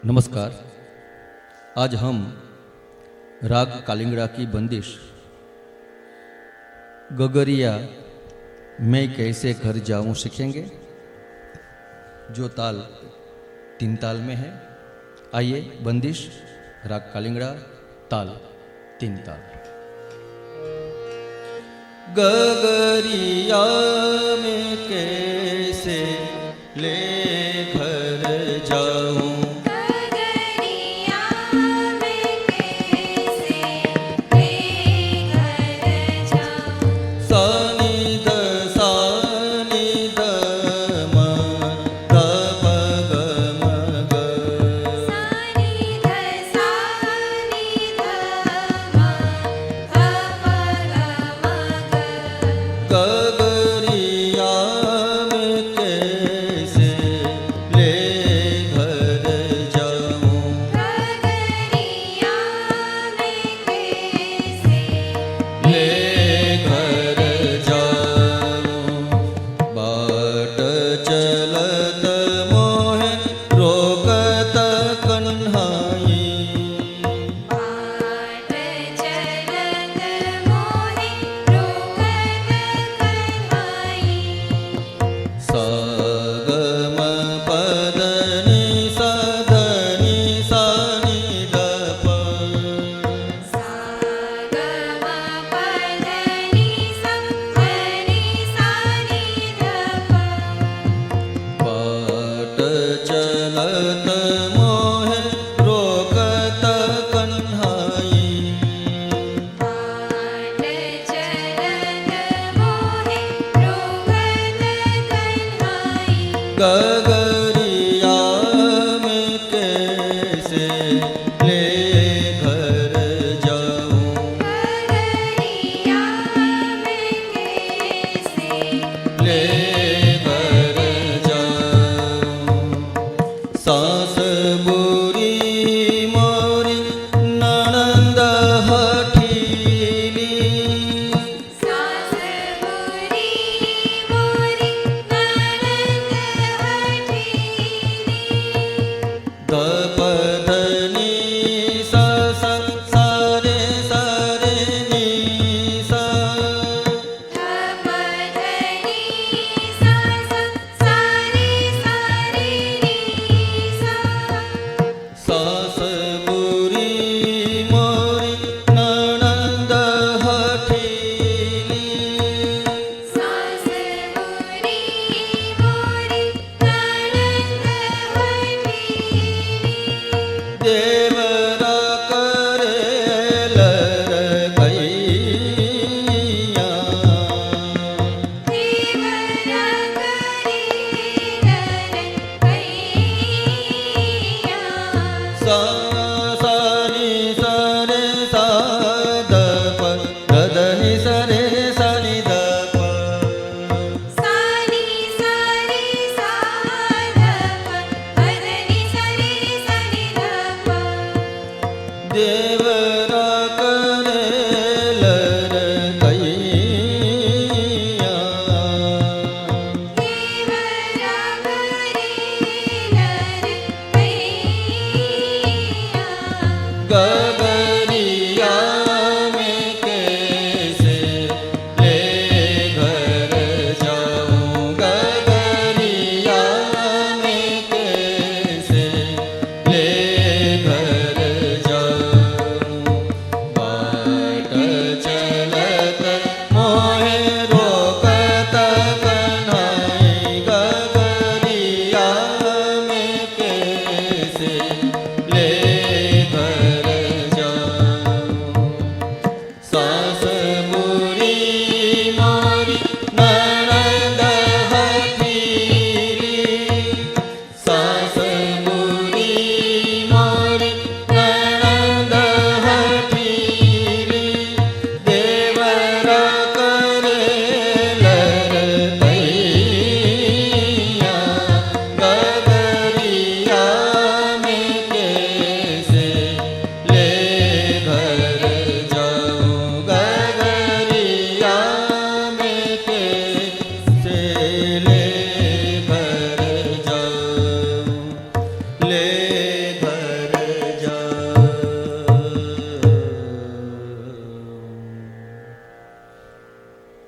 नमस्कार। आज हम राग कालिंगड़ा की बंदिश गगरिया मैं कैसे घर जाऊं सीखेंगे, जो ताल 3 ताल में है। आइए, बंदिश राग कालिंगड़ा, ताल 3 ताल। गगरिया में कैसे ले घर जाऊं, गगरिया में कैसे ले घर जाऊं, गगरिया में कैसे ले घर जाऊं। सास बुरी मोरी ननंद हठीली, सास बुरी मोरी दपधनी सा सा सारे सारे नी सा, दपधनी सा सा सारे सारे नी सा। सास बुरी मोरी ननंद हठीली, सास बुरी मोरी ननंद हठीली। देवरा करे लरकैया, देवरा करे लरकैया। सा सा नि सा रे सा द प द ध नि सा रे सा नि द प, सा नि सा रे सा द प ध नि सा रे सा नि द प। देवरा करे लरकैया, देवरा करे लरकैया। गगरिया में कैसे ले घर जाऊं, गगरिया में कैसे ले घर जाऊं। बाट चलत मोहे रोकत कन्हाई, गगरिया में कैसे ले घर जाऊं।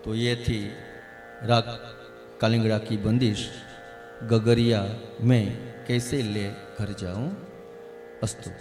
तो ये थी राग कालिंगड़ा की बंदिश गगरिया में कैसे ले घर जाऊं। अस्तु।